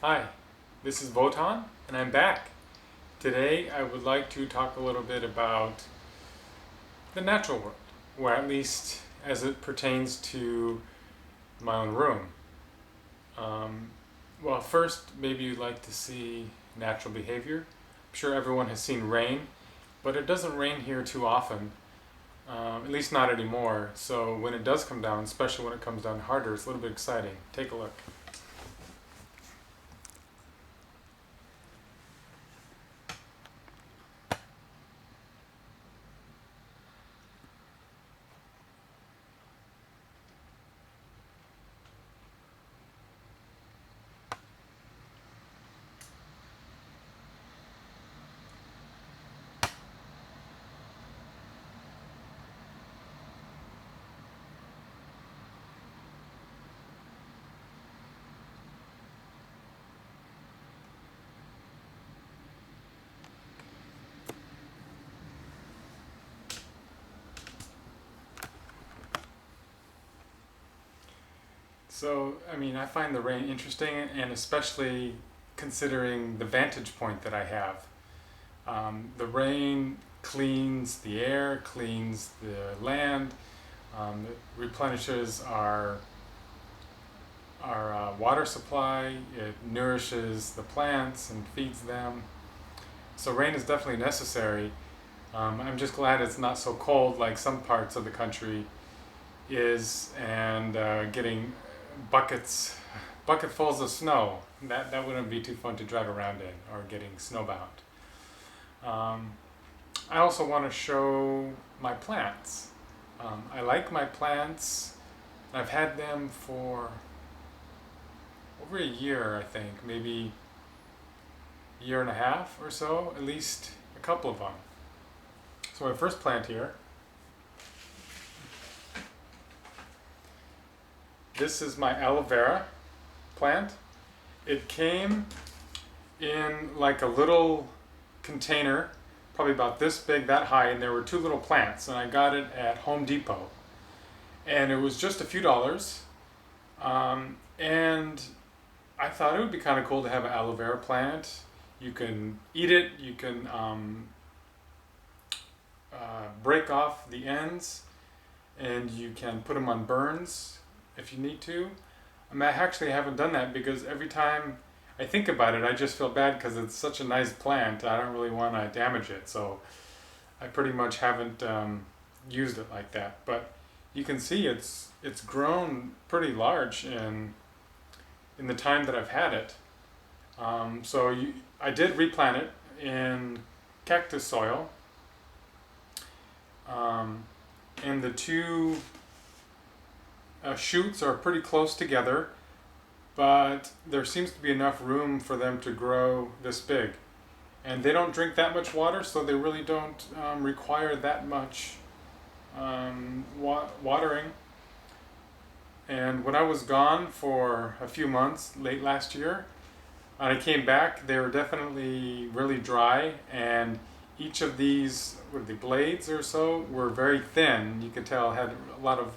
Hi, this is Votan, and I'm back. Today I would like to talk a little bit about the natural world, or at least as it pertains to my own room. Um, well, first, maybe you'd like to see natural behavior. I'm sure everyone has seen rain, but it doesn't rain here too often, at least not anymore. So when it does come down, especially when it comes down harder, it's a little bit exciting. Take a look. So, I find the rain interesting, and especially considering the vantage point that I have. The rain cleans the air, cleans the land, it replenishes our water supply, it nourishes the plants and feeds them. So, rain is definitely necessary. I'm just glad it's not so cold like some parts of the country is, and getting buckets bucketfuls of snow. That wouldn't be too fun to drive around in, or getting snowbound. Um, I also want to show my plants. I like my plants. I've had them for over a year, I think, maybe a year and a half or so, at least a couple of them. So my first plant here, this is my aloe vera plant. It came in like a little container, probably about this big, that high, and there were two little plants, and I got it at Home Depot. And it was just a few dollars. And I thought it would be kind of cool to have an aloe vera plant. You can eat it, you can break off the ends, and you can put them on burns if you need to. I actually haven't done that because every time I think about it, I just feel bad because it's such a nice plant. I don't really want to damage it, so I pretty much haven't used it like that. But you can see it's grown pretty large in the time that I've had it. I did replant it in cactus soil, and the two shoots are pretty close together, but there seems to be enough room for them to grow this big. And they don't drink that much water, so they really don't require that much watering. And when I was gone for a few months, late last year, and I came back, they were definitely really dry, and each of these, with the blades or so, were very thin. You could tell it had a lot of,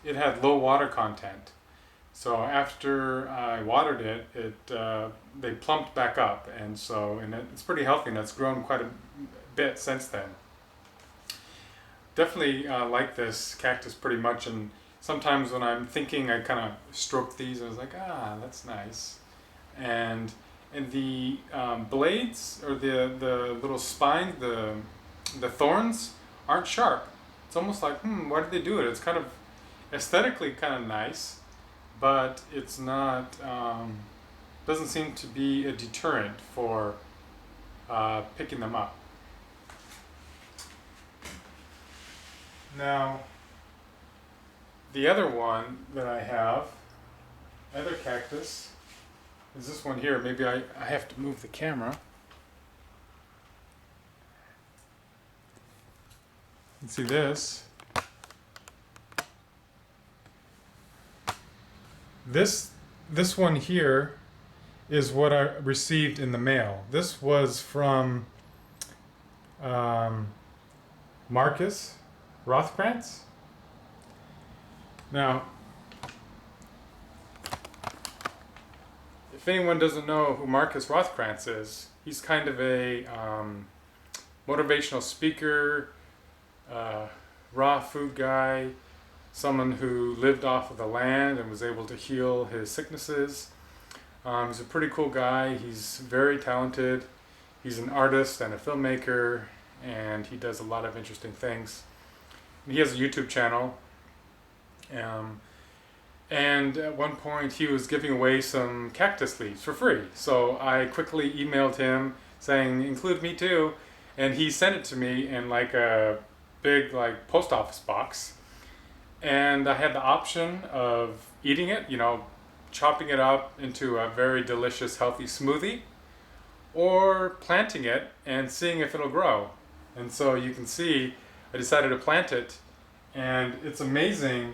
it had low water content. So after I watered it, they plumped back up, and it's pretty healthy, and it's grown quite a bit since then. Definitely like this cactus pretty much, and sometimes when I'm thinking, I kind of stroke these, and I was like, that's nice. And the blades, or the little spines, the thorns aren't sharp. It's almost like, why did they do it? It's kind of aesthetically kind of nice, but it's not, doesn't seem to be a deterrent for picking them up. Now, the other one that I have, other cactus, is this one here. Maybe I have to move the camera. You can see this. This one here is what I received in the mail. This was from Marcus Rothkrantz. Now, if anyone doesn't know who Marcus Rothkrantz is, he's kind of a motivational speaker, raw food guy, someone who lived off of the land and was able to heal his sicknesses. He's a pretty cool guy. He's very talented. He's an artist and a filmmaker, and he does a lot of interesting things. And he has a YouTube channel. And at one point he was giving away some cactus leaves for free. So I quickly emailed him saying, include me too. And he sent it to me in like a big like post office box. And I had the option of eating it, you know, chopping it up into a very delicious, healthy smoothie, or planting it and seeing if it'll grow. And so you can see, I decided to plant it, and it's amazing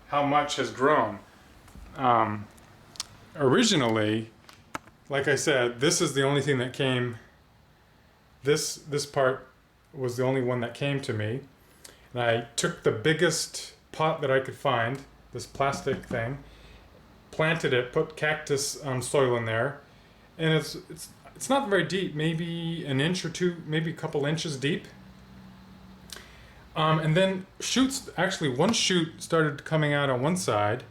how much has grown. Originally, like I said, this is the only thing that came. This part was the only one that came to me. And I took the biggest pot that I could find, this plastic thing, planted it, put cactus soil in there, and it's not very deep, maybe an inch or two, maybe a couple inches deep. And then shoots, actually one shoot started coming out on one side,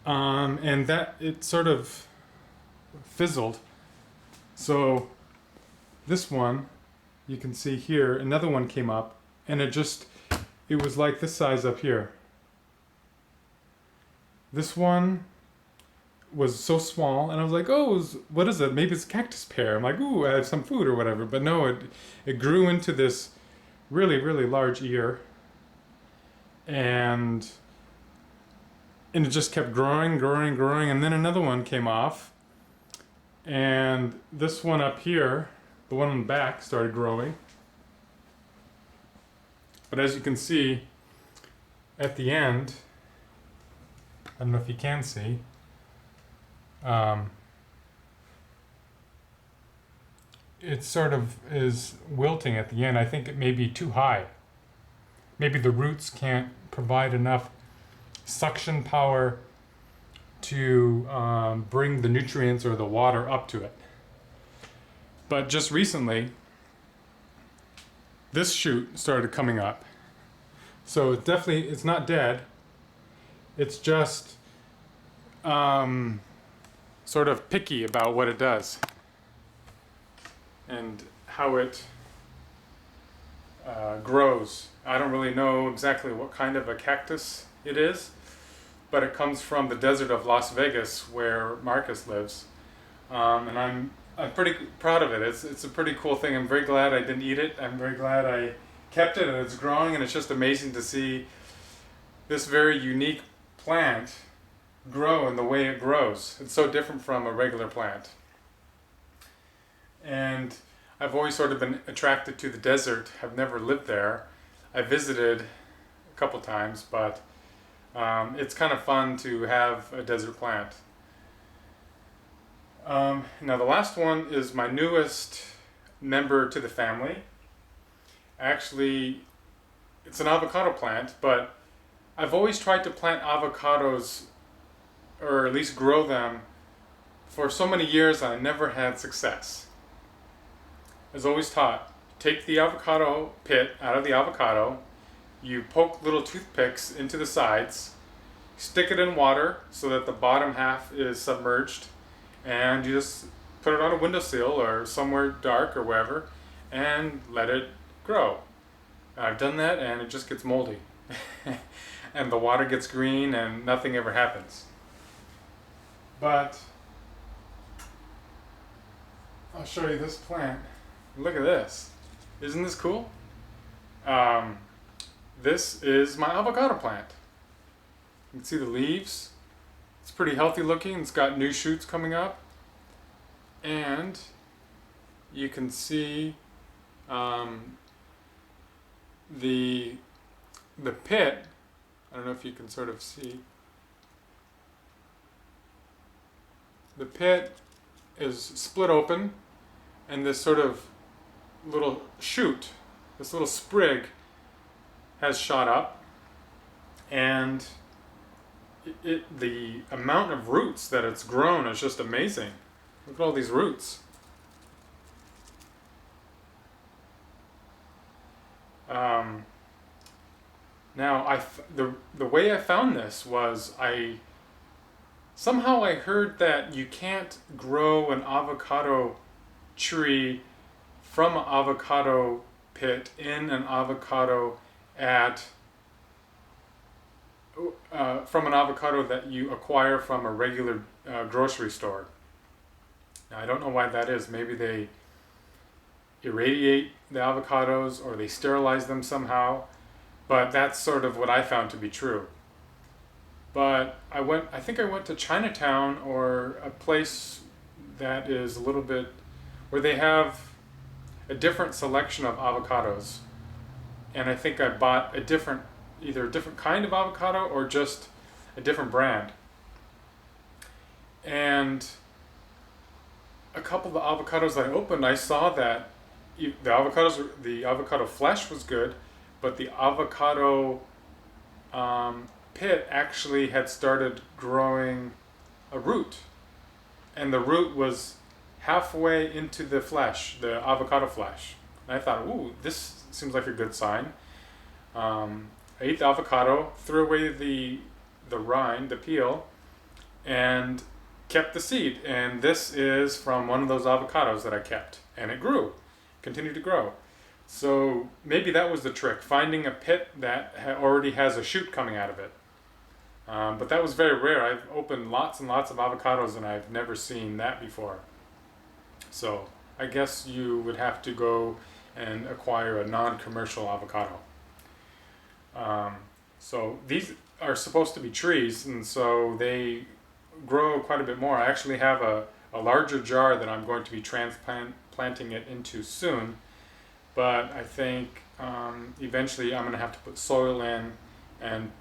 and that it sort of fizzled. So this one, you can see here, another one came up, and it was like this size up here. This one was so small, and I was like, oh, what is it? Maybe it's cactus pear. I'm like, ooh, I have some food or whatever. But no, it grew into this really, really large ear, and it just kept growing, and then another one came off, and this one up here, the one on the back, started growing. But as you can see, at the end, I don't know if you can see, it sort of is wilting at the end. I think it may be too high. Maybe the roots can't provide enough suction power to bring the nutrients or the water up to it. But just recently, this shoot started coming up. So it's not dead. It's just sort of picky about what it does and how it grows. I don't really know exactly what kind of a cactus it is, but it comes from the desert of Las Vegas, where Marcus lives, and I'm pretty proud of it. It's a pretty cool thing. I'm very glad I didn't eat it. I'm very glad I kept it, and it's growing, and it's just amazing to see this very unique plant grow in the way it grows. It's so different from a regular plant. And I've always sort of been attracted to the desert. I've never lived there. I visited a couple times, but it's kind of fun to have a desert plant. Now the last one is my newest member to the family. Actually, it's an avocado plant, but I've always tried to plant avocados, or at least grow them, for so many years, and I never had success. I was always taught, take the avocado pit out of the avocado, you poke little toothpicks into the sides, stick it in water so that the bottom half is submerged, and you just put it on a windowsill or somewhere dark or wherever, and let it grow. I've done that, and it just gets moldy. And the water gets green, and nothing ever happens. But I'll show you this plant. Look at this. Isn't this cool? This is my avocado plant. You can see the leaves. It's pretty healthy looking. It's got new shoots coming up. And you can see the pit. I don't know if you can sort of see. The pit is split open, and this sort of little shoot, this little sprig has shot up, and the amount of roots that it's grown is just amazing. Look at all these roots. Um, Now, the way I found this was somehow I heard that you can't grow an avocado tree from an avocado pit in an avocado at from an avocado that you acquire from a regular grocery store. Now, I don't know why that is. Maybe they irradiate the avocados or they sterilize them somehow. But that's sort of what I found to be true. But I think I went to Chinatown, or a place that is a little bit, where they have a different selection of avocados. And I think I bought either a different kind of avocado or just a different brand. And a couple of the avocados I opened, I saw that the avocado flesh was good, but the avocado pit actually had started growing a root, and the root was halfway into the flesh, the avocado flesh. And I thought, ooh, this seems like a good sign. I ate the avocado, threw away the rind, the peel, and kept the seed. And this is from one of those avocados that I kept, and it continued to grow. So maybe that was the trick, finding a pit that already has a shoot coming out of it. But that was very rare. I've opened lots and lots of avocados and I've never seen that before. So I guess you would have to go and acquire a non-commercial avocado. So these are supposed to be trees, and so they grow quite a bit more. I actually have a larger jar that I'm going to be transplanting it into soon. But I think eventually I'm going to have to put soil in and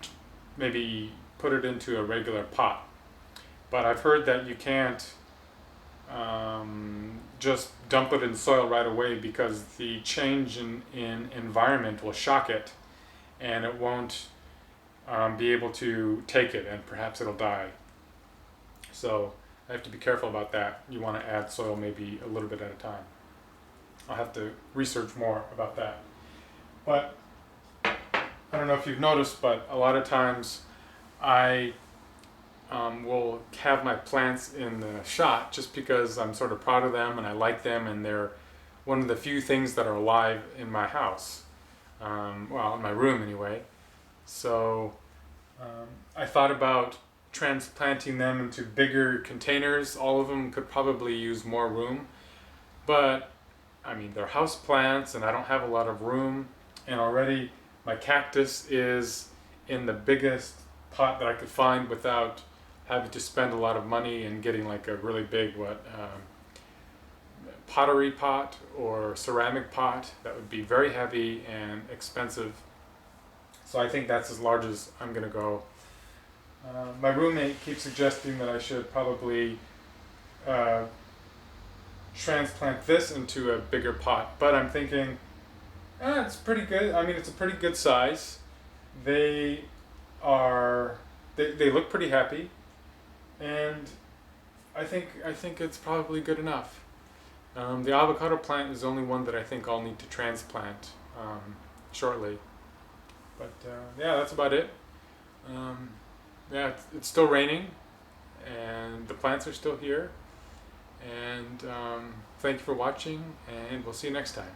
maybe put it into a regular pot. But I've heard that you can't just dump it in soil right away, because the change in environment will shock it and it won't be able to take it, and perhaps it'll die. So I have to be careful about that. You want to add soil maybe a little bit at a time. I'll have to research more about that. But I don't know if you've noticed, but a lot of times I will have my plants in the shot just because I'm sort of proud of them and I like them, and they're one of the few things that are alive in my house. Well, in my room anyway. So I thought about transplanting them into bigger containers. All of them could probably use more room, but I mean, they're house plants and I don't have a lot of room, and already my cactus is in the biggest pot that I could find without having to spend a lot of money and getting like a really big pottery pot or ceramic pot. That would be very heavy and expensive. So I think that's as large as I'm going to go. My roommate keeps suggesting that I should probably transplant this into a bigger pot, but I'm thinking, it's pretty good. I mean, it's a pretty good size. They look pretty happy, and I think it's probably good enough. The avocado plant is the only one that I think I'll need to transplant shortly. But yeah, that's about it. Yeah, it's still raining, and the plants are still here. And thank you for watching, and we'll see you next time.